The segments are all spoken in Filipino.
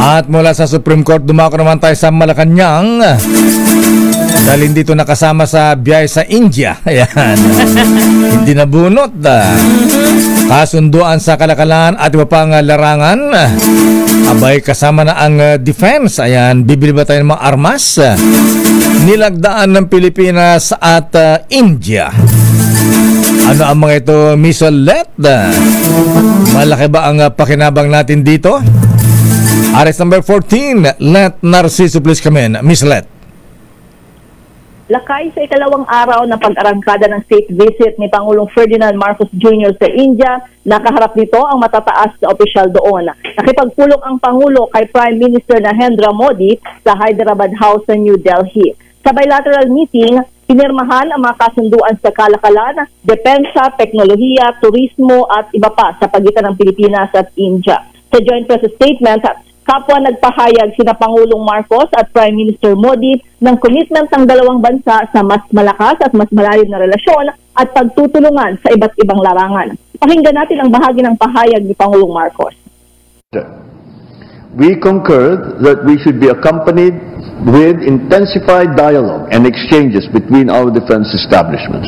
At mula sa Supreme Court, dumako naman tayo sa Malacanang dahil hindi ito nakasama sa biyahe sa India. Ayan. Hindi nabunot. Kasunduan sa kalakalan at iba pang larangan. Abay, kasama na ang defense. Ayan, bibili ba tayo ng mga armas? Nilagdaan ng Pilipinas at India. Ano ang mga ito, Miss Let? Malaki ba ang pakinabang natin dito? Arrest number 14, Let Narciso, please come in. Miss Let. Lakay, sa ikalawang araw na pag-arangkada ng state visit ni Pangulong Ferdinand Marcos Jr. sa India, nakaharap nito ang matataas na opisyal doon. Nakipagpulong ang Pangulo kay Prime Minister Narendra Modi sa Hyderabad House sa New Delhi. Sa bilateral meeting, pinirmahan ang mga kasunduan sa kalakalan, depensa, teknolohiya, turismo at iba pa sa pagitan ng Pilipinas at India. Sa joint press statement, kapwa nagpahayag sina Pangulong Marcos at Prime Minister Modi ng commitment ng dalawang bansa sa mas malakas at mas malalim na relasyon at pagtutulungan sa iba't ibang larangan. Pakinggan natin ang bahagi ng pahayag ni Pangulong Marcos. We concurred that we should be accompanied with intensified dialogue and exchanges between our defense establishments.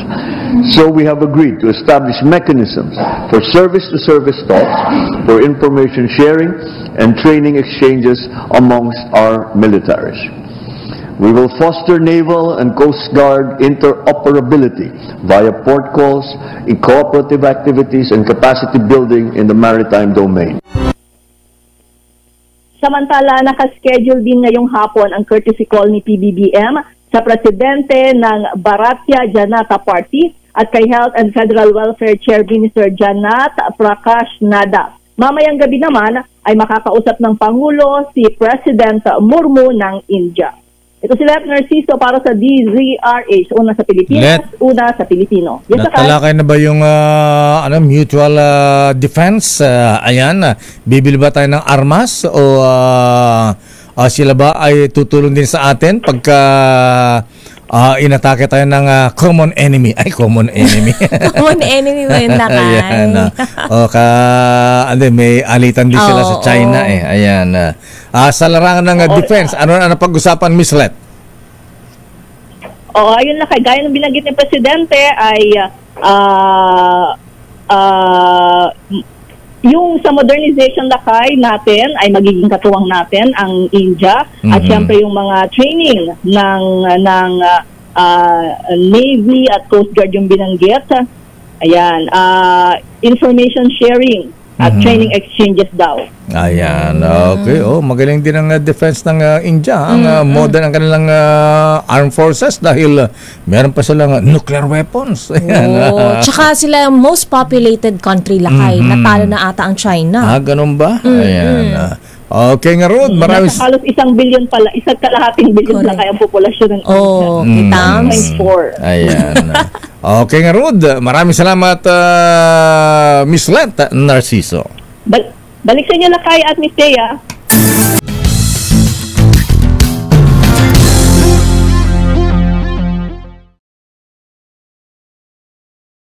So we have agreed to establish mechanisms for service-to-service talks, for information sharing, and training exchanges amongst our militaries. We will foster naval and coast guard interoperability via port calls, in cooperative activities, and capacity building in the maritime domain. Samantala, nakaschedule din ngayong hapon ang courtesy call ni PBBM sa presidente ng Bharatiya Janata Party at kay Health and Federal Welfare Chair Minister Janat Prakash Nada. Mamayang gabi naman ay makakausap ng Pangulo si President Murmu ng India. Ito si Let Narciso para sa DZRH, una sa Pilipinas, una sa Pilipino. Yes, natalakay na ba yung mutual defense? Ayan, bibili ba tayo ng armas o sila ba ay tutulong din sa atin pagka inatake tayo ng common enemy? Ay, common enemy. Common enemy mo yun, Lakay. Ayan, may alitan din sila sa China. Ayan. Sa larangan ng defense, ano na pag-usapan, Miss Let? Ayun na, gaya ng binanggit ni Presidente ay yung sa modernization Lakay natin ay magiging katuwang natin ang India at syempre yung mga training ng Navy at Coast Guard yung binanggit. Ayan, information sharing at training exchanges daw. Ayan, okay. Magaling din ang defense ng India. Ang modern ang kanilang armed forces dahil meron pa silang nuclear weapons. Ayan. Tsaka sila ang most populated country, Lakay. Natalo na ata ang China. Ganun ba? Ayan. Okay nga, Rod. Nasa halos 1 billion pala, 1.5 billion lang kaya ang populasyon ng India. 1.4. Ayan. Okay nga, Rod. Maraming salamat, Miss Let Narciso. Balik sa inyo, Lakay at Miss Thea.